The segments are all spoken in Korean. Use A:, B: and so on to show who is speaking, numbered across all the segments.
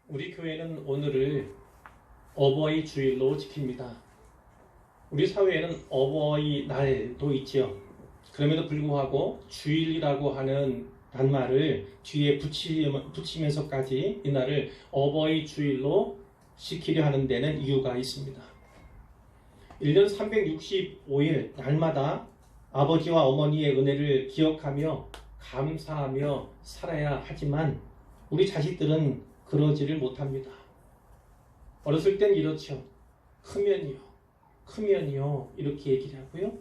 A: 우리 교회는 오늘을 어버이 주일로 지킵니다. 우리 사회에는 어버이날도 있지요. 그럼에도 불구하고 주일이라고 하는 단말을 뒤에 붙이면서까지 이날을 어버이 주일로 지키려 하는 데는 이유가 있습니다. 1년 365일 날마다 아버지와 어머니의 은혜를 기억하며 감사하며 살아야 하지만 우리 자식들은 그러지를 못합니다. 어렸을 땐 이렇죠. 크면요 이렇게 얘기를 하고요.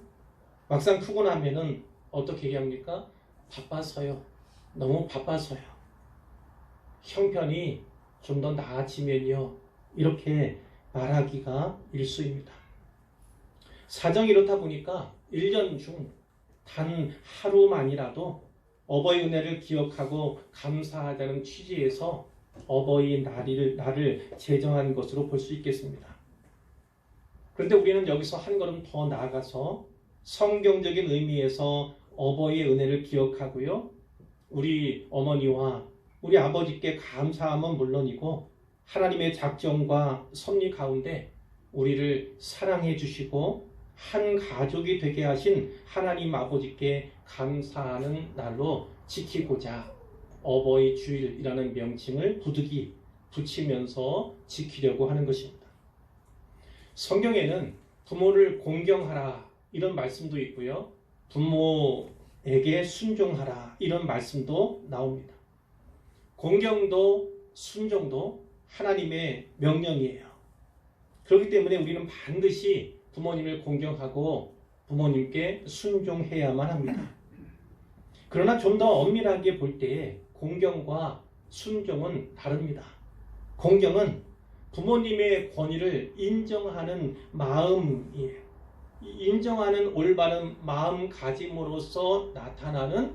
A: 막상 크고 나면은 어떻게 얘기합니까? 바빠서요. 너무 바빠서요. 형편이 좀 더 나아지면요 이렇게 말하기가 일쑤입니다. 사정이 이렇다 보니까 1년 중 단 하루만이라도 어버이 은혜를 기억하고 감사하자는 취지에서 어버이날을 제정한 것으로 볼 수 있겠습니다. 그런데 우리는 여기서 한 걸음 더 나아가서 성경적인 의미에서 어버이의 은혜를 기억하고요. 우리 어머니와 우리 아버지께 감사함은 물론이고 하나님의 작정과 섭리 가운데 우리를 사랑해 주시고 한 가족이 되게 하신 하나님 아버지께 감사하는 날로 지키고자 어버이 주일이라는 명칭을 부득이 붙이면서 지키려고 하는 것입니다. 성경에는 부모를 공경하라 이런 말씀도 있고요. 부모에게 순종하라 이런 말씀도 나옵니다. 공경도 순종도 하나님의 명령이에요. 그렇기 때문에 우리는 반드시 부모님을 공경하고 부모님께 순종해야만 합니다. 그러나 좀 더 엄밀하게 볼 때 공경과 순종은 다릅니다. 공경은 부모님의 권위를 인정하는 마음이에요. 인정하는 올바른 마음가짐으로써 나타나는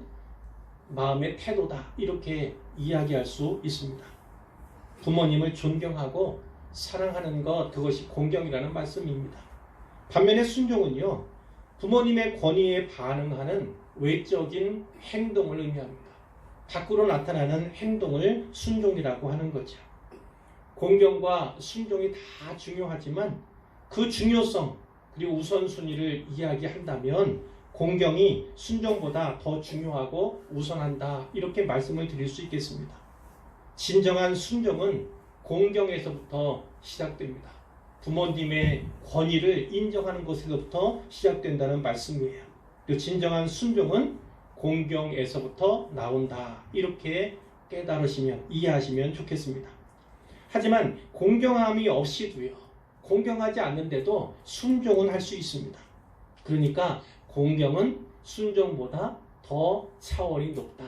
A: 마음의 태도다 이렇게 이야기할 수 있습니다. 부모님을 존경하고 사랑하는 것 그것이 공경이라는 말씀입니다. 반면에 순종은요 부모님의 권위에 반응하는 외적인 행동을 의미합니다. 밖으로 나타나는 행동을 순종이라고 하는 거죠. 공경과 순종이 다 중요하지만 그 중요성 그리고 우선순위를 이야기한다면 공경이 순종보다 더 중요하고 우선한다 이렇게 말씀을 드릴 수 있겠습니다. 진정한 순종은 공경에서부터 시작됩니다. 부모님의 권위를 인정하는 것에서부터 시작된다는 말씀이에요. 진정한 순종은 공경에서부터 나온다 이렇게 깨달으시면 이해하시면 좋겠습니다. 하지만 공경함이 없이도요 공경하지 않는데도 순종은 할 수 있습니다. 그러니까 공경은 순종보다 더 차원이 높다.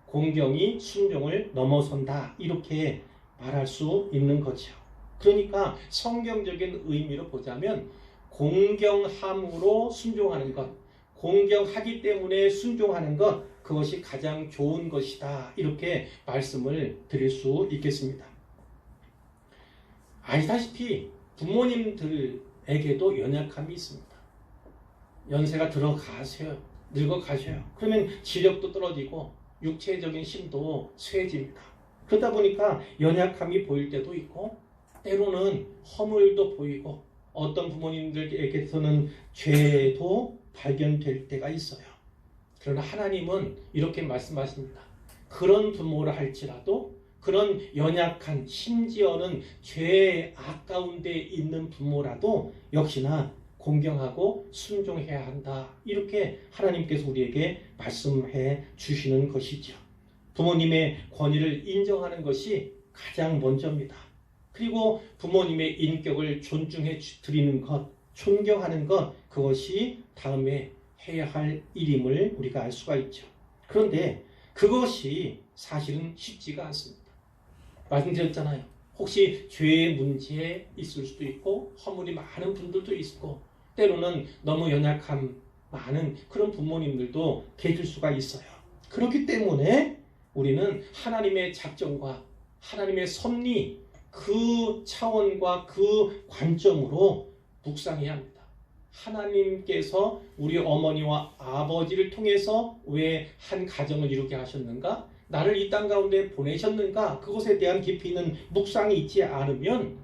A: 공경이 순종을 넘어선다 이렇게 말할 수 있는 거죠. 그러니까 성경적인 의미로 보자면 공경함으로 순종하는 것, 공경하기 때문에 순종하는 것 그것이 가장 좋은 것이다 이렇게 말씀을 드릴 수 있겠습니다. 아시다시피 부모님들에게도 연약함이 있습니다. 연세가 들어가세요. 늙어가셔요. 그러면 지력도 떨어지고 육체적인 힘도 쇠해집니다. 그러다 보니까 연약함이 보일 때도 있고 때로는 허물도 보이고 어떤 부모님들에게서는 죄도 발견될 때가 있어요. 그러나 하나님은 이렇게 말씀하십니다. 그런 부모라 할지라도 그런 연약한 심지어는 죄의 아까운데 있는 부모라도 역시나 공경하고 순종해야 한다. 이렇게 하나님께서 우리에게 말씀해 주시는 것이죠. 부모님의 권위를 인정하는 것이 가장 먼저입니다. 그리고 부모님의 인격을 존중해 드리는 것, 존경하는 것 그것이 다음에 해야 할 일임을 우리가 알 수가 있죠. 그런데 그것이 사실은 쉽지가 않습니다. 말씀드렸잖아요. 혹시 죄의 문제에 있을 수도 있고 허물이 많은 분들도 있고 때로는 너무 연약함 많은 그런 부모님들도 계실 수가 있어요. 그렇기 때문에 우리는 하나님의 작정과 하나님의 섭리 그 차원과 그 관점으로 묵상해야 합니다. 하나님께서 우리 어머니와 아버지를 통해서 왜 한 가정을 이루게 하셨는가? 나를 이 땅 가운데 보내셨는가 그것에 대한 깊이 있는 묵상이 있지 않으면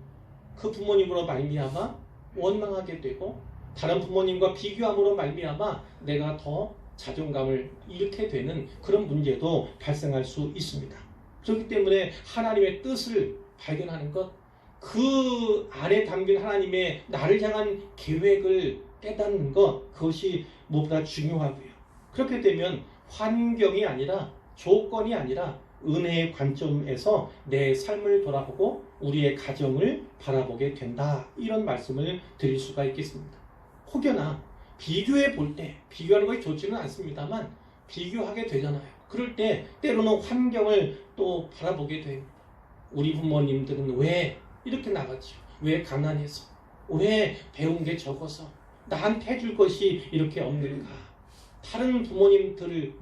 A: 그 부모님으로 말미암아 원망하게 되고 다른 부모님과 비교함으로 말미암아 내가 더 자존감을 잃게 되는 그런 문제도 발생할 수 있습니다. 그렇기 때문에 하나님의 뜻을 발견하는 것, 그 안에 담긴 하나님의 나를 향한 계획을 깨닫는 것, 그것이 무엇보다 중요하고요. 그렇게 되면 환경이 아니라 조건이 아니라 은혜의 관점에서 내 삶을 돌아보고 우리의 가정을 바라보게 된다. 이런 말씀을 드릴 수가 있겠습니다. 혹여나 비교해 볼 때, 비교하는 것이 좋지는 않습니다만 비교하게 되잖아요. 그럴 때 때로는 환경을 또 바라보게 됩니다. 우리 부모님들은 왜 이렇게 나갔죠? 왜 가난해서? 왜 배운 게 적어서? 나한테 해줄 것이 이렇게 없는가? 다른 부모님들을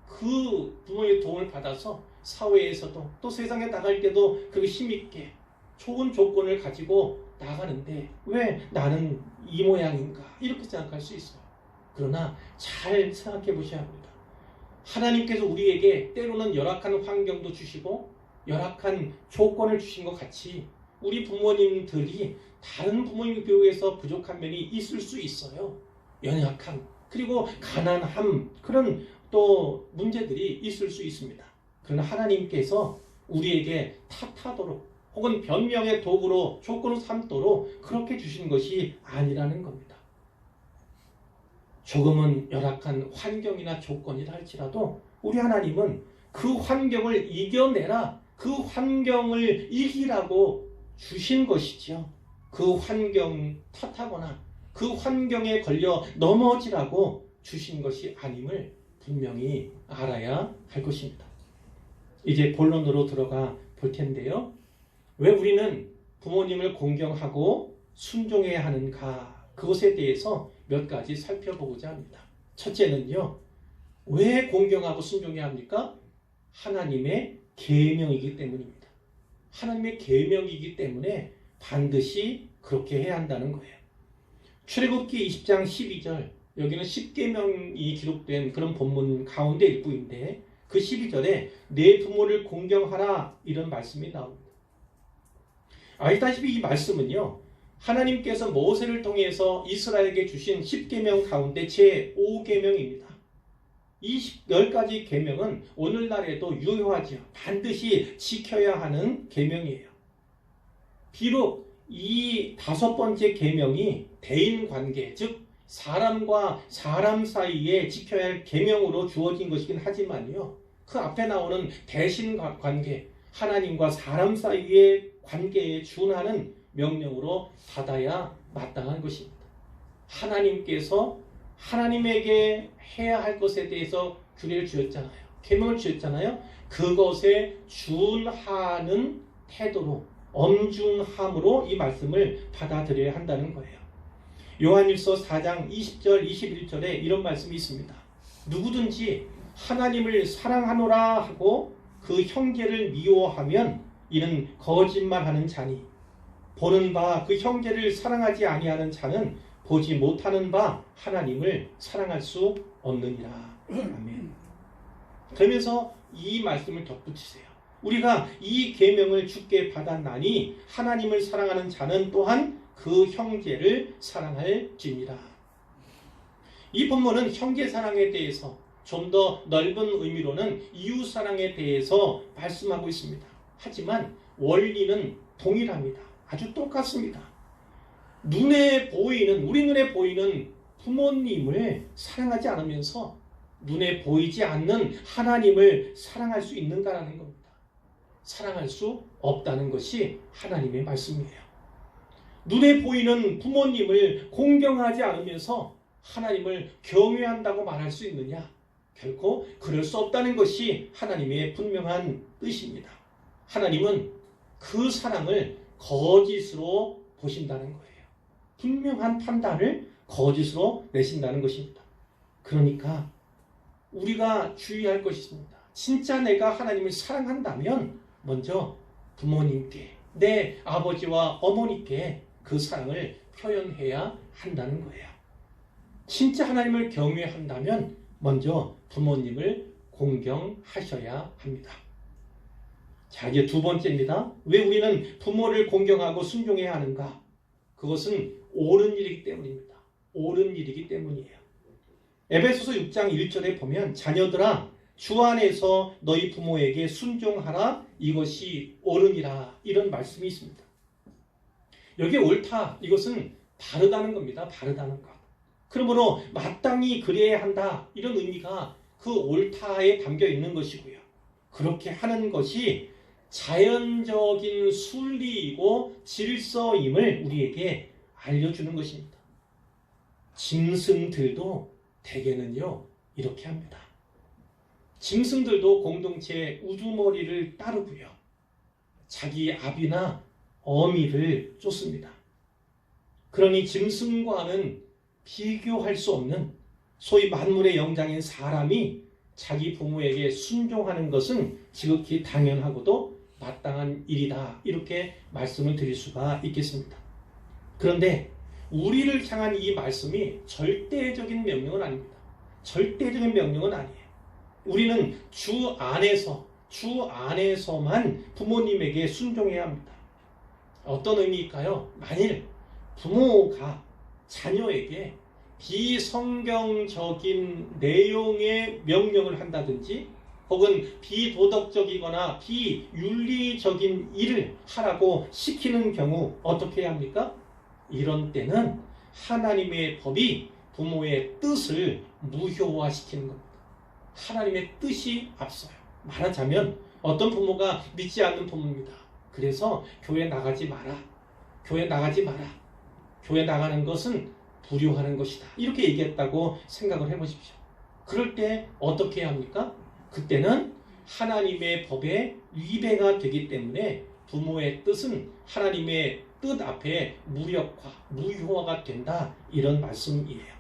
A: 그 부모의 도움을 받아서 사회에서도 또 세상에 나갈 때도 그렇게 힘있게 좋은 조건을 가지고 나가는데 왜 나는 이 모양인가? 이렇게 생각할 수 있어요. 그러나 잘 생각해 보셔야 합니다. 하나님께서 우리에게 때로는 열악한 환경도 주시고 열악한 조건을 주신 것 같이 우리 부모님들이 다른 부모님에 비교해서 부족한 면이 있을 수 있어요. 연약함, 그리고 가난함, 그런 또 문제들이 있을 수 있습니다. 그러나 하나님께서 우리에게 탓하도록 혹은 변명의 도구로 조건을 삼도록 그렇게 주신 것이 아니라는 겁니다. 조금은 열악한 환경이나 조건이라 할지라도 우리 하나님은 그 환경을 이겨내라, 그 환경을 이기라고 주신 것이죠. 그 환경 탓하거나 그 환경에 걸려 넘어지라고 주신 것이 아님을 분명히 알아야 할 것입니다. 이제 본론으로 들어가 볼 텐데요. 왜 우리는 부모님을 공경하고 순종해야 하는가? 그것에 대해서 몇 가지 살펴보고자 합니다. 첫째는요. 왜 공경하고 순종해야 합니까? 하나님의 계명이기 때문입니다. 하나님의 계명이기 때문에 반드시 그렇게 해야 한다는 거예요. 출애굽기 20장 12절, 여기는 10계명이 기록된 그런 본문 가운데 일부인데 그 12절에 내 부모를 공경하라 이런 말씀이 나옵니다. 아시다시피 이 말씀은요. 하나님께서 모세를 통해서 이스라엘에게 주신 10계명 가운데 제5계명입니다. 이 10가지 계명은 오늘날에도 유효하죠. 반드시 지켜야 하는 계명이에요. 비록 이 5번째 계명이 대인관계, 즉 사람과 사람 사이에 지켜야 할 계명으로 주어진 것이긴 하지만요. 그 앞에 나오는 대신관계, 하나님과 사람 사이의 관계에 준하는 명령으로 받아야 마땅한 것입니다. 하나님께서 하나님에게 해야 할 것에 대해서 규례를 주었잖아요. 계명을 주었잖아요. 그것에 준하는 태도로 엄중함으로 이 말씀을 받아들여야 한다는 거예요. 요한일서 4장 20절 21절에 이런 말씀이 있습니다. 누구든지 하나님을 사랑하노라 하고 그 형제를 미워하면 이는 거짓말하는 자니 보는 바 그 형제를 사랑하지 아니하는 자는 보지 못하는 바 하나님을 사랑할 수 없느니라. 아멘. 그러면서 이 말씀을 덧붙이세요. 우리가 이 계명을 주께 받았나니 하나님을 사랑하는 자는 또한 그 형제를 사랑할지니라. 이 본문은 형제 사랑에 대해서 좀 더 넓은 의미로는 이웃 사랑에 대해서 말씀하고 있습니다. 하지만 원리는 동일합니다. 아주 똑같습니다. 우리 눈에 보이는 부모님을 사랑하지 않으면서 눈에 보이지 않는 하나님을 사랑할 수 있는가라는 겁니다. 사랑할 수 없다는 것이 하나님의 말씀이에요. 눈에 보이는 부모님을 공경하지 않으면서 하나님을 경외한다고 말할 수 있느냐? 결코 그럴 수 없다는 것이 하나님의 분명한 뜻입니다. 하나님은 그 사랑을 거짓으로 보신다는 거예요. 분명한 판단을 거짓으로 내신다는 것입니다. 그러니까 우리가 주의할 것이 있습니다. 진짜 내가 하나님을 사랑한다면 먼저 부모님께, 내 아버지와 어머니께 그 사랑을 표현해야 한다는 거예요. 진짜 하나님을 경외한다면 먼저 부모님을 공경하셔야 합니다. 자, 이제 두 번째입니다. 왜 우리는 부모를 공경하고 순종해야 하는가? 그것은 옳은 일이기 때문입니다. 옳은 일이기 때문이에요. 에베소서 6장 1절에 보면 자녀들아 주 안에서 너희 부모에게 순종하라 이것이 옳으니라 이런 말씀이 있습니다. 여기 옳다 이것은 바르다는 겁니다. 바르다는 것. 그러므로 마땅히 그래야 한다 이런 의미가 그 옳다에 담겨 있는 것이고요. 그렇게 하는 것이 자연적인 순리이고 질서임을 우리에게 알려주는 것입니다. 짐승들도 대개는요 이렇게 합니다. 짐승들도 공동체 우두머리를 따르고요. 자기 아비나 어미를 쫓습니다. 그러니 짐승과는 비교할 수 없는 소위 만물의 영장인 사람이 자기 부모에게 순종하는 것은 지극히 당연하고도 마땅한 일이다. 이렇게 말씀을 드릴 수가 있겠습니다. 그런데 우리를 향한 이 말씀이 절대적인 명령은 아닙니다. 절대적인 명령은 아니에요. 우리는 주 안에서만 부모님에게 순종해야 합니다. 어떤 의미일까요? 만일 부모가 자녀에게 비성경적인 내용의 명령을 한다든지 혹은 비도덕적이거나 비윤리적인 일을 하라고 시키는 경우 어떻게 해야 합니까? 이런 때는 하나님의 법이 부모의 뜻을 무효화시키는 겁니다. 하나님의 뜻이 앞서요. 말하자면 어떤 부모가 믿지 않는 부모입니다. 그래서 교회 나가지 마라. 교회 나가지 마라. 교회 나가는 것은 불효하는 것이다. 이렇게 얘기했다고 생각을 해보십시오. 그럴 때 어떻게 해야 합니까? 그때는 하나님의 법에 위배가 되기 때문에 부모의 뜻은 하나님의 뜻 앞에 무효화가 된다. 이런 말씀이에요.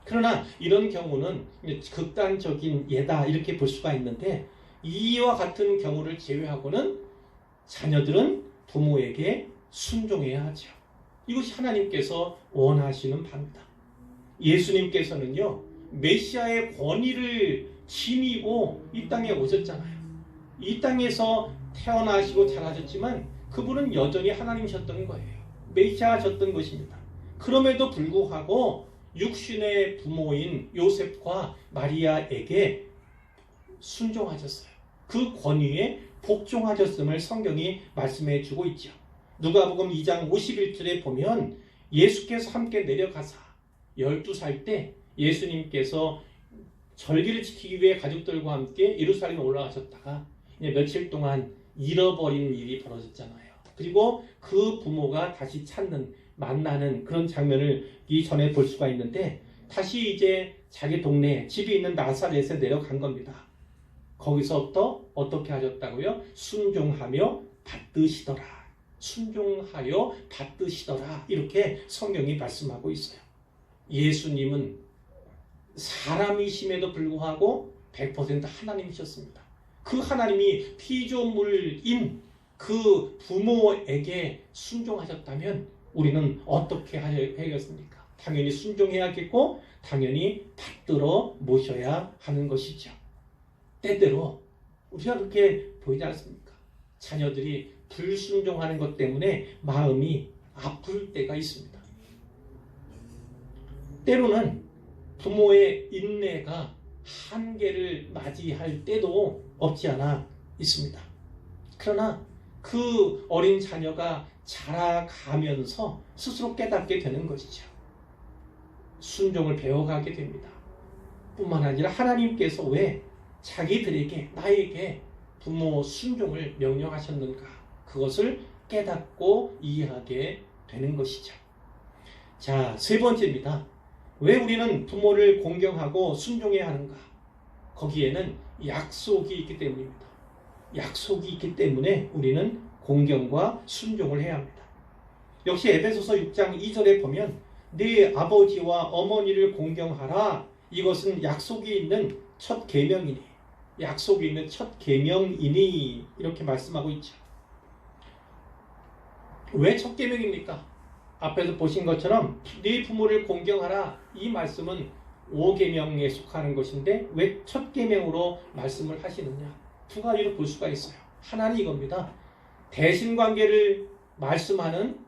A: 그러나 이런 경우는 극단적인 예다 이렇게 볼 수가 있는데 이와 같은 경우를 제외하고는 자녀들은 부모에게 순종해야 하죠. 이것이 하나님께서 원하시는 바입니다. 예수님께서는요 메시아의 권위를 지니고 이 땅에 오셨잖아요. 이 땅에서 태어나시고 자라셨지만 그분은 여전히 하나님이셨던 거예요. 메시아셨던 것입니다. 그럼에도 불구하고 육신의 부모인 요셉과 마리아에게 순종하셨어요. 그 권위에 복종하셨음을 성경이 말씀해 주고 있죠. 누가복음 2장 51절에 보면 예수께서 함께 내려가사 12살 때 예수님께서 절기를 지키기 위해 가족들과 함께 예루살렘에 올라가셨다가 며칠 동안 잃어버린 일이 벌어졌잖아요. 그리고 그 부모가 다시 만나는 그런 장면을 이전에 볼 수가 있는데 다시 이제 자기 동네 집이 있는 나사렛에 내려간 겁니다. 거기서부터 어떻게 하셨다고요? 순종하며 받드시더라. 순종하여 받드시더라. 이렇게 성경이 말씀하고 있어요. 예수님은 사람이심에도 불구하고 100% 하나님이셨습니다. 그 하나님이 피조물인 그 부모에게 순종하셨다면 우리는 어떻게 해야겠습니까? 당연히 순종해야겠고 당연히 받들어 모셔야 하는 것이죠. 때때로 우리가 그렇게 보이지 않습니까? 자녀들이 불순종하는 것 때문에 마음이 아플 때가 있습니다. 때로는 부모의 인내가 한계를 맞이할 때도 없지 않아 있습니다. 그러나 그 어린 자녀가 자라가면서 스스로 깨닫게 되는 것이죠. 순종을 배워가게 됩니다. 뿐만 아니라 하나님께서 왜 자기들에게 나에게 부모 순종을 명령하셨는가 그것을 깨닫고 이해하게 되는 것이죠. 자, 세 번째입니다. 왜 우리는 부모를 공경하고 순종해야 하는가? 거기에는 약속이 있기 때문입니다. 약속이 있기 때문에 우리는 공경과 순종을 해야 합니다. 역시 에베소서 6장 2절에 보면 네 아버지와 어머니를 공경하라. 이것은 약속이 있는 첫 계명이니 약속이 있는 첫 계명이니 이렇게 말씀하고 있죠. 왜 첫 계명입니까? 앞에서 보신 것처럼 네 부모를 공경하라. 이 말씀은 5계명에 속하는 것인데 왜 첫 계명으로 말씀을 하시느냐? 두 가지로 볼 수가 있어요. 하나는 이겁니다. 대신관계를 말씀하는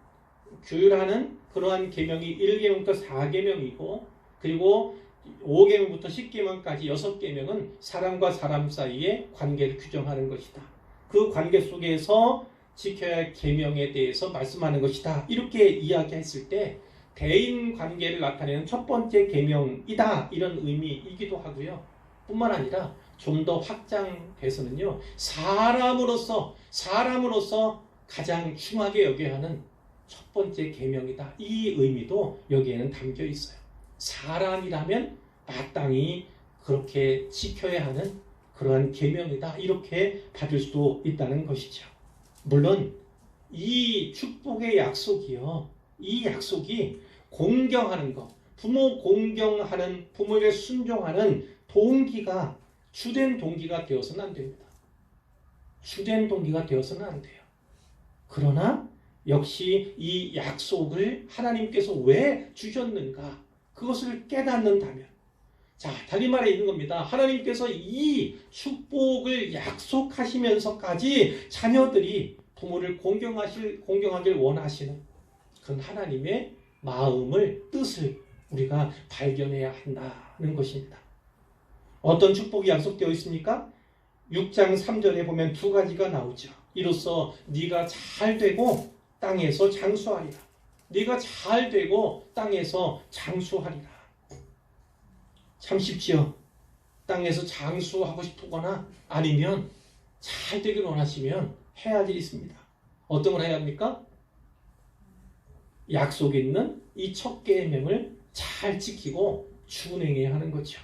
A: 규율하는 그러한 계명이 1계명부터 4계명이고 그리고 5계명부터 10계명까지 6계명은 사람과 사람 사이의 관계를 규정하는 것이다. 그 관계 속에서 지켜야 할 계명에 대해서 말씀하는 것이다. 이렇게 이야기했을 때 대인 관계를 나타내는 첫 번째 계명이다. 이런 의미이기도 하고요. 뿐만 아니라 좀 더 확장돼서는요. 사람으로서 가장 중하게 여겨야 하는 첫 번째 계명이다. 이 의미도 여기에는 담겨 있어요. 사람이라면 마땅히 그렇게 지켜야 하는 그러한 계명이다. 이렇게 받을 수도 있다는 것이죠. 물론 이 축복의 약속이요. 이 약속이 공경하는 것, 부모 공경하는, 부모에게 순종하는 동기가 주된 동기가 되어서는 안 됩니다. 주된 동기가 되어서는 안 돼요. 그러나 역시 이 약속을 하나님께서 왜 주셨는가? 그것을 깨닫는다면, 자, 다른 말에 있는 겁니다. 하나님께서 이 축복을 약속하시면서까지 자녀들이 부모를 공경하길 원하시는 그런 하나님의 마음을, 뜻을 우리가 발견해야 한다는 것입니다. 어떤 축복이 약속되어 있습니까? 6장 3절에 보면 두 가지가 나오죠. 이로써 네가 잘 되고 땅에서 장수하리라. 네가 잘 되고 땅에서 장수하리라. 참 쉽지요. 땅에서 장수하고 싶거나 아니면 잘 되길 원하시면 해야 할 일이 있습니다. 어떤 걸 해야 합니까? 약속 있는 이 첫 계명을 잘 지키고 준행해야 하는 거죠.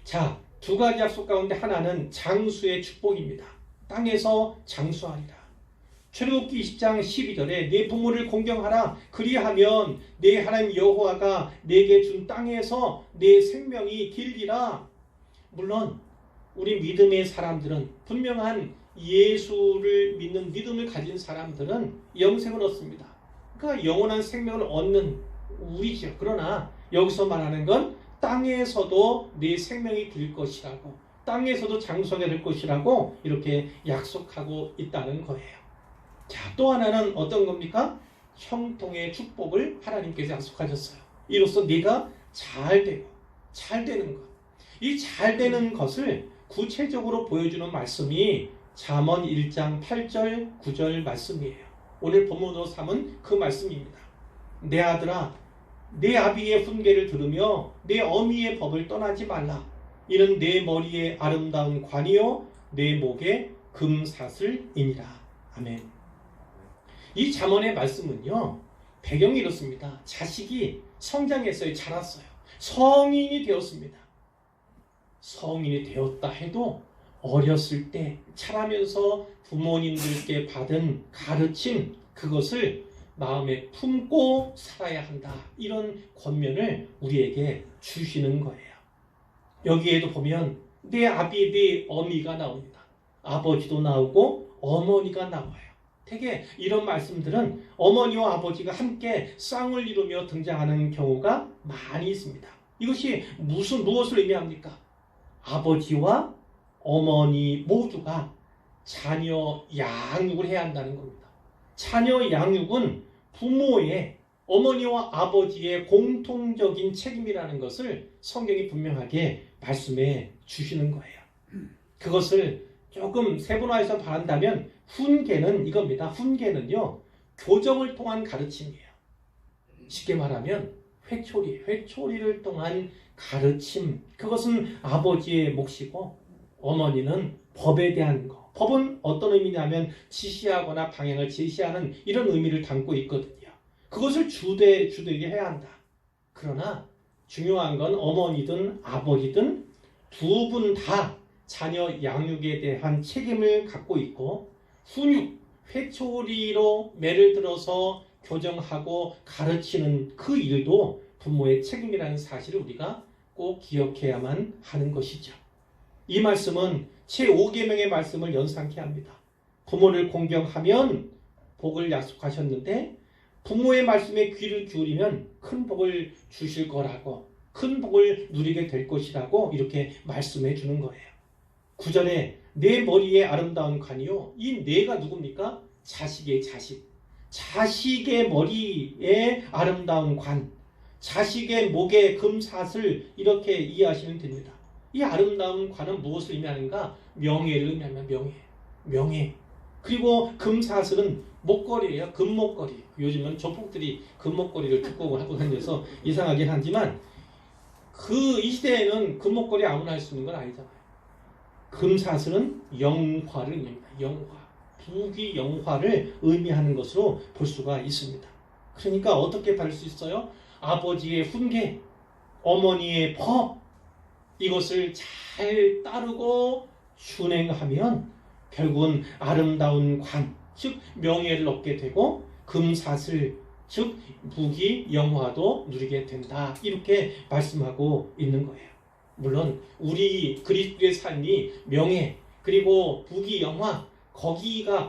A: 자, 두 가지 약속 가운데 하나는 장수의 축복입니다. 땅에서 장수하리라. 출애굽기 20장 12절에 네 부모를 공경하라. 그리하면 네 하나님 여호와가 네게 준 땅에서 네 생명이 길리라. 물론 우리 믿음의 사람들은, 분명한 예수를 믿는 믿음을 가진 사람들은 영생을 얻습니다. 그러니까 영원한 생명을 얻는 우리죠. 그러나 여기서 말하는 건 땅에서도 네 생명이 길 것이라고, 땅에서도 장수하게 될 것이라고 이렇게 약속하고 있다는 거예요. 자, 또 하나는 어떤 겁니까? 형통의 축복을 하나님께서 약속하셨어요. 이로써 네가 잘 되고, 잘 되는 것. 이 잘 되는 것을 구체적으로 보여주는 말씀이 잠언 1장 8절 9절 말씀이에요. 오늘 본문으로 삼은 그 말씀입니다. 내 아들아, 내 아비의 훈계를 들으며 내 어미의 법을 떠나지 말라. 이는 내 머리에 아름다운 관이요 내 목에 금사슬이니라. 아멘. 이 잠언의 말씀은요, 배경이 이렇습니다. 자식이 성장했어요. 자랐어요. 성인이 되었습니다. 성인이 되었다 해도 어렸을 때 자라면서 부모님들께 받은 가르침, 그것을 마음에 품고 살아야 한다. 이런 권면을 우리에게 주시는 거예요. 여기에도 보면 내 아비, 내 어미가 나옵니다. 아버지도 나오고 어머니가 나와요. 되게 이런 말씀들은 어머니와 아버지가 함께 쌍을 이루며 등장하는 경우가 많이 있습니다. 이것이 무엇을 의미합니까? 아버지와 어머니 모두가 자녀 양육을 해야 한다는 겁니다. 자녀 양육은 부모의, 어머니와 아버지의 공통적인 책임이라는 것을 성경이 분명하게 말씀해 주시는 거예요. 그것을 조금 세분화해서 말한다면 훈계는 이겁니다. 훈계는요, 교정을 통한 가르침이에요. 쉽게 말하면 회초리를 통한 가르침, 그것은 아버지의 몫이고 어머니는 법에 대한 거. 법은 어떤 의미냐면 지시하거나 방향을 제시하는 이런 의미를 담고 있거든요. 그것을 주되게 해야 한다. 그러나 중요한 건 어머니든 아버지든 두 분 다 자녀 양육에 대한 책임을 갖고 있고, 훈육, 회초리로 매를 들어서 교정하고 가르치는 그 일도 부모의 책임이라는 사실을 우리가 꼭 기억해야만 하는 것이죠. 이 말씀은 제5계명의 말씀을 연상케 합니다. 부모를 공경하면 복을 약속하셨는데 부모의 말씀에 귀를 기울이면 큰 복을 주실 거라고, 큰 복을 누리게 될 것이라고 이렇게 말씀해 주는 거예요. 9절에 내 머리에 아름다운 관이요. 이 내가 누굽니까? 자식의 자식. 자식의 머리에 아름다운 관, 자식의 목에 금사슬, 이렇게 이해하시면 됩니다. 이 아름다운 관은 무엇을 의미하는가? 명예를 의미하면 명예. 그리고 금사슬은 목걸이예요. 금목걸이. 요즘은 조폭들이 금목걸이를 두꺼운 하고 다녀서 이상하긴 하지만 이 시대에는 금목걸이 아무나 할 수 있는 건 아니잖아요. 금사슬은 영화를 의미합니다. 영화. 부귀 영화를 의미하는 것으로 볼 수가 있습니다. 그러니까 어떻게 받을 수 있어요? 아버지의 훈계, 어머니의 법, 이것을 잘 따르고 준행하면 결국은 아름다운 관, 즉 명예를 얻게 되고 금사슬, 즉 부귀 영화도 누리게 된다. 이렇게 말씀하고 있는 거예요. 물론 우리 그리스도의 삶이 명예 그리고 부귀 영화,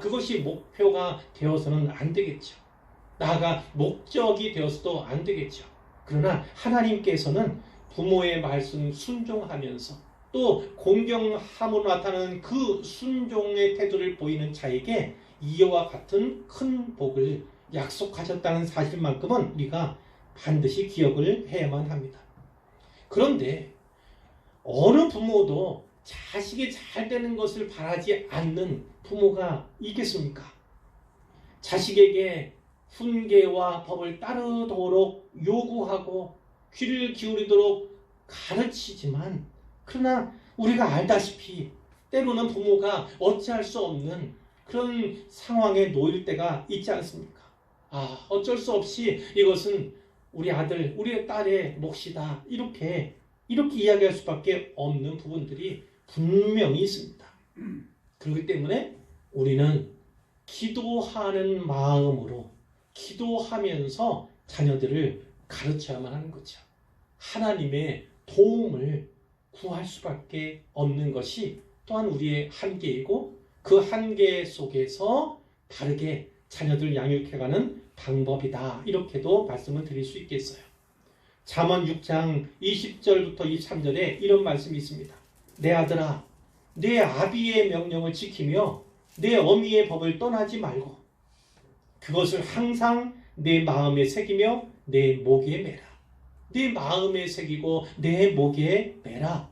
A: 그것이 목표가 되어서는 안 되겠죠. 나아가 목적이 되어서도 안 되겠죠. 그러나 하나님께서는 부모의 말씀 순종하면서 또 공경함으로 나타나는 그 순종의 태도를 보이는 자에게 이와 같은 큰 복을 약속하셨다는 사실만큼은 우리가 반드시 기억을 해야만 합니다. 그런데 어느 부모도 자식이 잘 되는 것을 바라지 않는 부모가 있겠습니까? 자식에게 훈계와 법을 따르도록 요구하고 귀를 기울이도록 가르치지만, 그러나 우리가 알다시피 때로는 부모가 어찌할 수 없는 그런 상황에 놓일 때가 있지 않습니까? 어쩔 수 없이 이것은 우리 아들, 우리 딸의 몫이다. 이렇게 이야기할 수밖에 없는 부분들이 분명히 있습니다. 그렇기 때문에 우리는 기도하는 마음으로 기도하면서 자녀들을 가르쳐야만 하는 거죠. 하나님의 도움을 구할 수밖에 없는 것이 또한 우리의 한계이고, 그 한계 속에서 바르게 자녀들 양육해가는 방법이다. 이렇게도 말씀을 드릴 수 있겠어요. 잠언 6장 20절부터 23절에 이런 말씀이 있습니다. 내 아들아, 내 아비의 명령을 지키며 내 어미의 법을 떠나지 말고 그것을 항상 내 마음에 새기며 내 목에 매라. 내 마음에 새기고 내 목에 매라.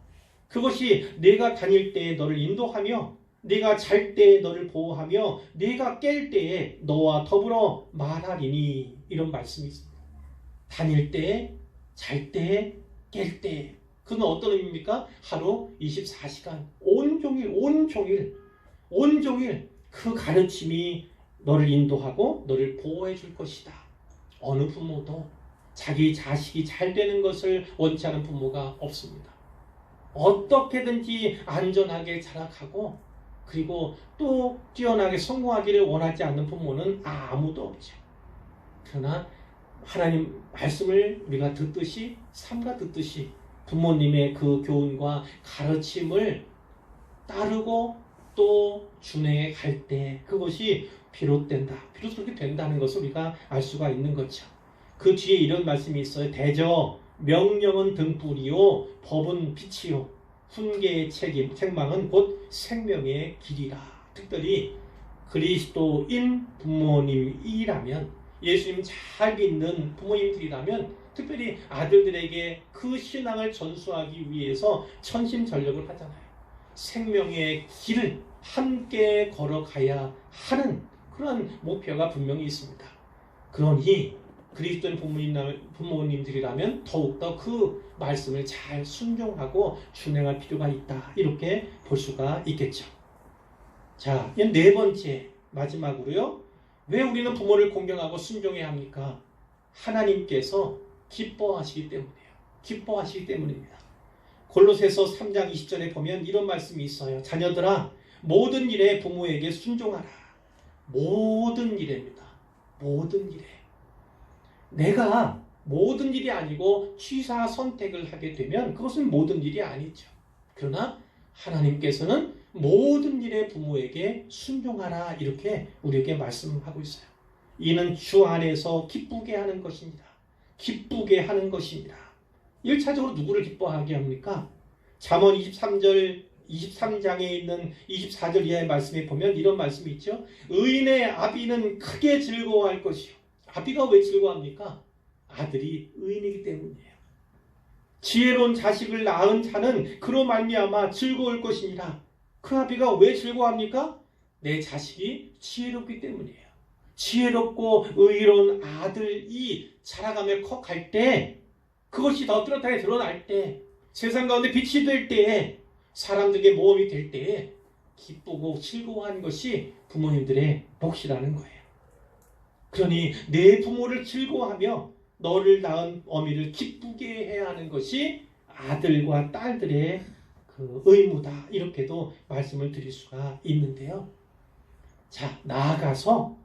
A: 그것이 내가 다닐 때에 너를 인도하며 네가 잘 때에 너를 보호하며 네가 깰 때에 너와 더불어 말하리니. 이런 말씀이 있습니다. 다닐 때에, 잘 때에, 깰 때에. 그건 어떤 의미입니까? 하루 24시간 온종일 그 가르침이 너를 인도하고 너를 보호해 줄 것이다. 어느 부모도 자기 자식이 잘 되는 것을 원치 않은 부모가 없습니다. 어떻게든지 안전하게 자라가고 그리고 또 뛰어나게 성공하기를 원하지 않는 부모는 아무도 없죠. 그러나 하나님 말씀을 우리가 듣듯이, 삼가 듣듯이 부모님의 그 교훈과 가르침을 따르고 또 준행해 갈 때 그것이 비로소 그렇게 된다는 것을 우리가 알 수가 있는 거죠. 그 뒤에 이런 말씀이 있어요. 대저 명령은 등불이요 법은 빛이요 훈계의 책망은 곧 생명의 길이라. 특별히 그리스도인 부모님이라면, 예수님 잘 믿는 부모님들이라면 특별히 아들들에게 그 신앙을 전수하기 위해서 천심전력을 하잖아요. 생명의 길을 함께 걸어가야 하는 그런 목표가 분명히 있습니다. 그러니 그리스도인 부모님들이라면 더욱더 그 말씀을 잘 순종하고 준행할 필요가 있다. 이렇게 볼 수가 있겠죠. 자, 네 번째, 마지막으로요. 왜 우리는 부모를 공경하고 순종해야 합니까? 하나님께서 기뻐하시기 때문이에요. 기뻐하시기 때문입니다. 골로새서 3장 20절에 보면 이런 말씀이 있어요. 자녀들아, 모든 일에 부모에게 순종하라. 모든 일입니다. 모든 일에. 내가 모든 일이 아니고 취사 선택을 하게 되면 그것은 모든 일이 아니죠. 그러나 하나님께서는 모든 일에 부모에게 순종하라. 이렇게 우리에게 말씀하고 있어요. 이는 주 안에서 기쁘게 하는 것입니다. 기쁘게 하는 것입니다. 1차적으로 누구를 기뻐하게 합니까? 잠언 23장에 있는 24절 이하의 말씀에 보면 이런 말씀이 있죠. 의인의 아비는 크게 즐거워할 것이요. 아비가 왜 즐거워합니까? 아들이 의인이기 때문이에요. 지혜로운 자식을 낳은 자는 그로 말미암아 즐거울 것이니라. 그 아비가 왜 즐거워합니까? 내 자식이 지혜롭기 때문이에요. 지혜롭고 의로운 아들이 자라가며 커갈 때, 그것이 더 뚜렷하게 드러날 때, 세상 가운데 빛이 될 때에, 사람들에게 모험이 될 때에 기쁘고 즐거워하는 것이 부모님들의 몫이라는 거예요. 그러니 내 부모를 즐거워하며 너를 낳은 어미를 기쁘게 해야 하는 것이 아들과 딸들의 그 의무다. 이렇게도 말씀을 드릴 수가 있는데요. 자, 나아가서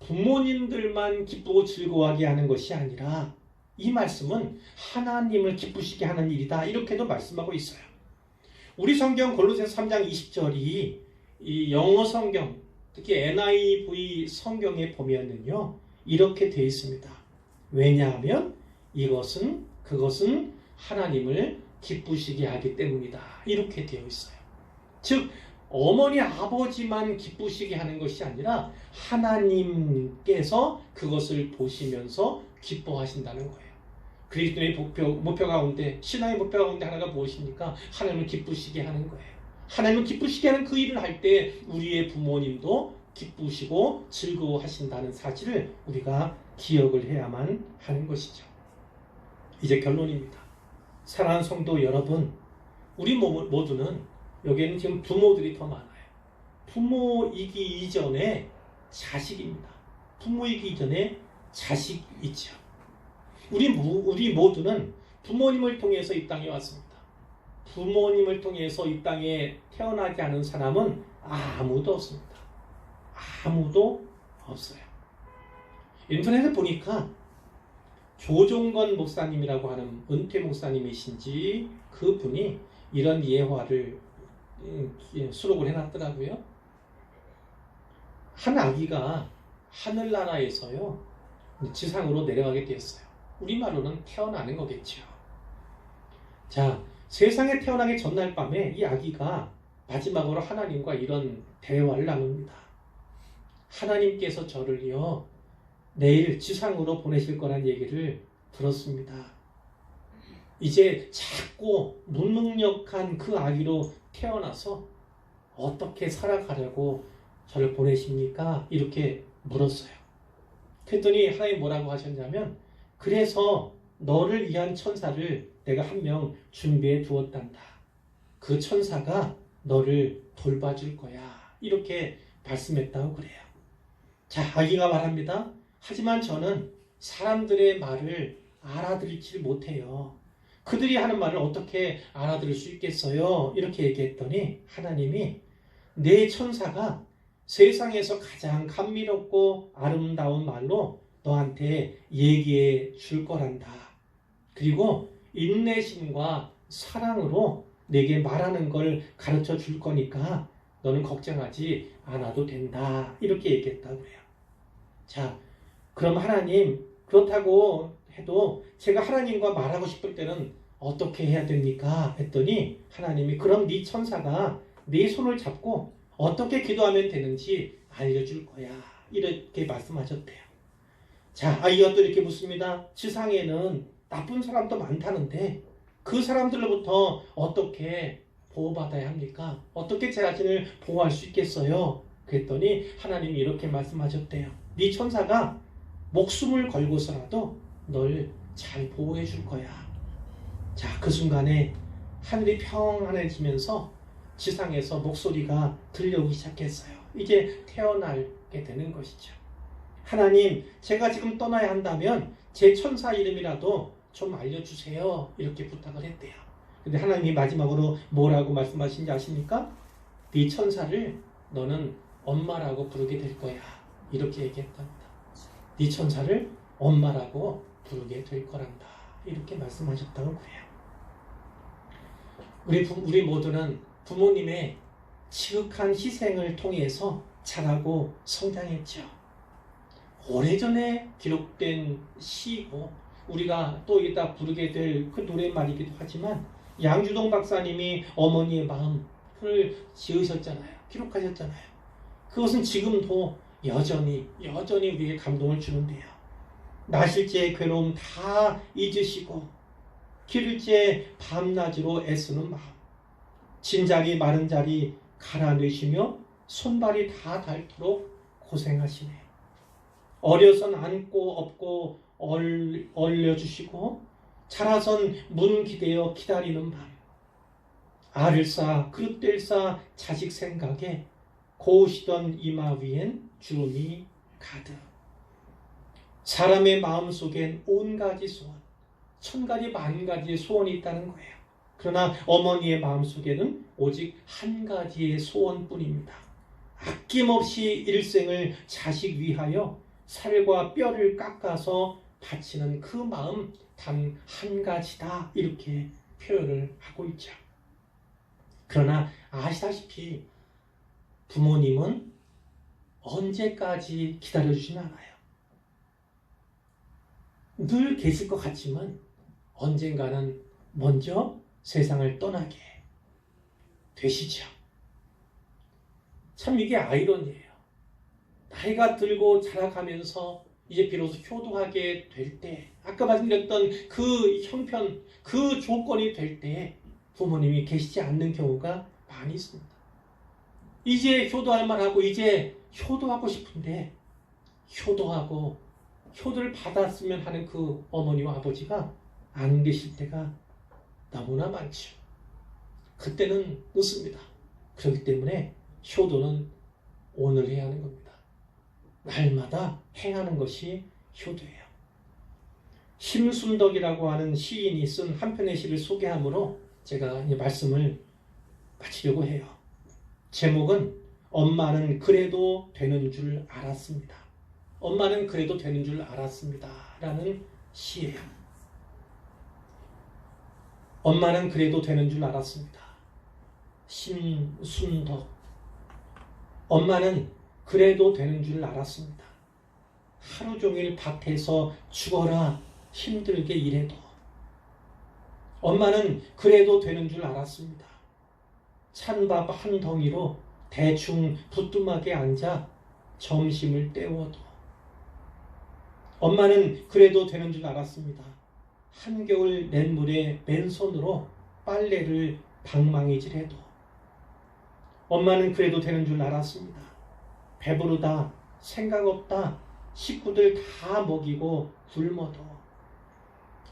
A: 부모님들만 기쁘고 즐거워하게 하는 것이 아니라 이 말씀은 하나님을 기쁘시게 하는 일이다. 이렇게도 말씀하고 있어요. 우리 성경 골로새서 3장 20절이 이 영어 성경, 특히 NIV 성경에 보면은요, 이렇게 되어 있습니다. 왜냐하면 그것은 하나님을 기쁘시게 하기 때문이다. 이렇게 되어 있어요. 즉 어머니 아버지만 기쁘시게 하는 것이 아니라 하나님께서 그것을 보시면서 기뻐하신다는 거예요. 그리스도의 목표 가운데, 신앙의 목표 가운데 하나가 무엇입니까? 하나님을 기쁘시게 하는 거예요. 하나님을 기쁘시게 하는 그 일을 할 때 우리의 부모님도 기쁘시고 즐거워하신다는 사실을 우리가 기억을 해야만 하는 것이죠. 이제 결론입니다. 사랑하는 성도 여러분, 우리 모두는 여기에는 지금 부모들이 더 많아요. 부모이기 이전에 자식입니다. 부모이기 이전에 자식이죠. 우리 모두는 부모님을 통해서 이 땅에 왔습니다. 부모님을 통해서 이 땅에 태어나지 않은 사람은 아무도 없습니다. 아무도 없어요. 인터넷에 보니까 조종건 목사님이라고 하는 은퇴 목사님이신지 그분이 이런 예화를 수록을 해놨더라고요. 한 아기가 하늘나라에서요 지상으로 내려가게 되었어요. 우리말로는 태어나는 거겠죠. 자, 세상에 태어나기 전날 밤에 이 아기가 마지막으로 하나님과 이런 대화를 나눕니다. 하나님께서 저를요 내일 지상으로 보내실 거란 얘기를 들었습니다. 이제 작고 무능력한 그 아기로 태어나서 어떻게 살아가려고 저를 보내십니까? 이렇게 물었어요. 그랬더니 하나님 뭐라고 하셨냐면, 그래서 너를 위한 천사를 내가 한 명 준비해 두었단다. 그 천사가 너를 돌봐줄 거야. 이렇게 말씀했다고 그래요. 자, 아기가 말합니다. 하지만 저는 사람들의 말을 알아들지 못해요. 그들이 하는 말을 어떻게 알아들을 수 있겠어요? 이렇게 얘기했더니 하나님이 내 천사가 세상에서 가장 감미롭고 아름다운 말로 너한테 얘기해 줄 거란다. 그리고 인내심과 사랑으로 내게 말하는 걸 가르쳐 줄 거니까 너는 걱정하지 않아도 된다. 이렇게 얘기했다고 해요. 자, 그럼 하나님, 그렇다고 해도 제가 하나님과 말하고 싶을 때는 어떻게 해야 됩니까? 했더니 하나님이 그럼 네 천사가 네 손을 잡고 어떻게 기도하면 되는지 알려줄 거야. 이렇게 말씀하셨대요. 자, 아이가 또 이렇게 묻습니다. 지상에는 나쁜 사람도 많다는데 그 사람들로부터 어떻게 보호받아야 합니까? 어떻게 제 자신을 보호할 수 있겠어요? 그랬더니 하나님이 이렇게 말씀하셨대요. 네 천사가 목숨을 걸고서라도 널 잘 보호해 줄 거야. 자, 그 순간에 하늘이 평안해지면서 지상에서 목소리가 들려오기 시작했어요. 이제 태어나게 되는 것이죠. 하나님, 제가 지금 떠나야 한다면 제 천사 이름이라도 좀 알려주세요. 이렇게 부탁을 했대요. 근데 하나님이 마지막으로 뭐라고 말씀하신지 아십니까? 네 천사를 너는 엄마라고 부르게 될 거야. 이렇게 얘기했답니다. 네 천사를 엄마라고 부르게 될 거란다. 이렇게 말씀하셨다고 그래요. 우리 모두는 부모님의 지극한 희생을 통해서 자라고 성장했죠. 오래전에 기록된 시이고 우리가 또 이따 부르게 될 그 노랫말이기도 하지만 양주동 박사님이 어머니의 마음을 지으셨잖아요. 기록하셨잖아요. 그것은 지금도 여전히 우리에게 감동을 주는데요. 나실제 괴로움 다 잊으시고 기를제 밤낮으로 애쓰는 마음, 진자리 마른 자리 갈아내시며 손발이 다 닳도록 고생하시네요. 어려선 안고 업고 얼려주시고 자라선 문 기대어 기다리는 밤, 알을 쌓아 그릇될 쌓아 자식 생각에 고우시던 이마 위엔 주름이 가득. 사람의 마음속엔 온 가지 소원, 천 가지 만 가지의 소원이 있다는 거예요. 그러나 어머니의 마음속에는 오직 한 가지의 소원뿐입니다. 아낌없이 일생을 자식 위하여 살과 뼈를 깎아서 바치는 그 마음 단 한 가지다, 이렇게 표현을 하고 있죠. 그러나 아시다시피 부모님은 언제까지 기다려주진 않아요. 늘 계실 것 같지만 언젠가는 먼저 세상을 떠나게 되시죠. 참 이게 아이러니예요. 나이가 들고 자라가면서 이제 비로소 효도하게 될 때, 아까 말씀드렸던 그 형편, 그 조건이 될 때 부모님이 계시지 않는 경우가 많이 있습니다. 이제 효도할 만하고 이제 효도하고 싶은데 효도를 받았으면 하는 그 어머니와 아버지가 안 계실 때가 너무나 많죠. 그때는 늦습니다. 그렇기 때문에 효도는 오늘 해야 하는 겁니다. 날마다 행하는 것이 효도예요. 심순덕이라고 하는 시인이 쓴 한 편의 시를 소개함으로 제가 이 말씀을 마치려고 해요. 제목은 엄마는 그래도 되는 줄 알았습니다. 엄마는 그래도 되는 줄 알았습니다. 라는 시예요. 엄마는 그래도 되는 줄 알았습니다. 심순덕. 엄마는 그래도 되는 줄 알았습니다. 하루 종일 밭에서 죽어라 힘들게 일해도 엄마는 그래도 되는 줄 알았습니다. 찬밥 한 덩이로 대충 부뚜막에 앉아 점심을 때워도 엄마는 그래도 되는 줄 알았습니다. 한겨울 냇물에 맨손으로 빨래를 방망이질해도 엄마는 그래도 되는 줄 알았습니다. 배부르다, 생각 없다, 식구들 다 먹이고 굶어도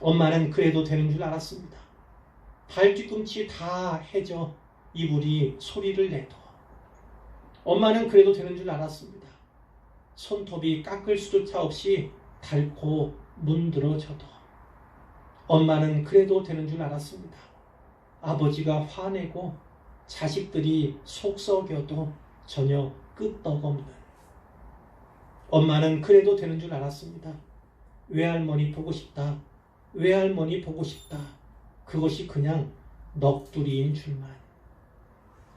A: 엄마는 그래도 되는 줄 알았습니다. 발뒤꿈치 다 해져 이불이 소리를 내도 엄마는 그래도 되는 줄 알았습니다. 손톱이 깎을 수조차 없이 닳고 문드러져도 엄마는 그래도 되는 줄 알았습니다. 아버지가 화내고 자식들이 속 썩여도 전혀 끄떡없는 엄마는 그래도 되는 줄 알았습니다. 외할머니 보고 싶다, 외할머니 보고 싶다, 그것이 그냥 넋두리인 줄만.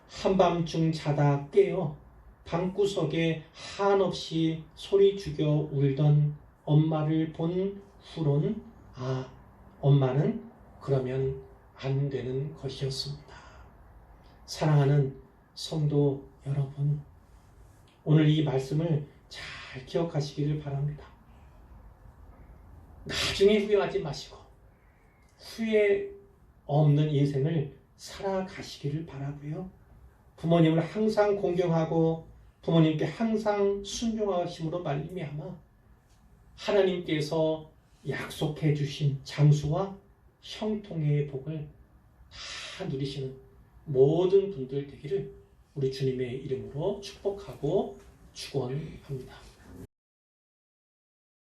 A: 한밤중 자다 깨어 방구석에 한없이 소리 죽여 울던 엄마를 본 후론 엄마는 그러면 안 되는 것이었습니다. 사랑하는 성도 여러분, 오늘 이 말씀을 잘 기억하시기를 바랍니다. 나중에 후회하지 마시고 후회 없는 인생을 살아가시기를 바라고요. 부모님을 항상 공경하고 부모님께 항상 순종하심으로 말미암아 하나님께서 약속해 주신 장수와 형통의 복을 다 누리시는 모든 분들 되기를 우리 주님의 이름으로 축복하고 축원합니다.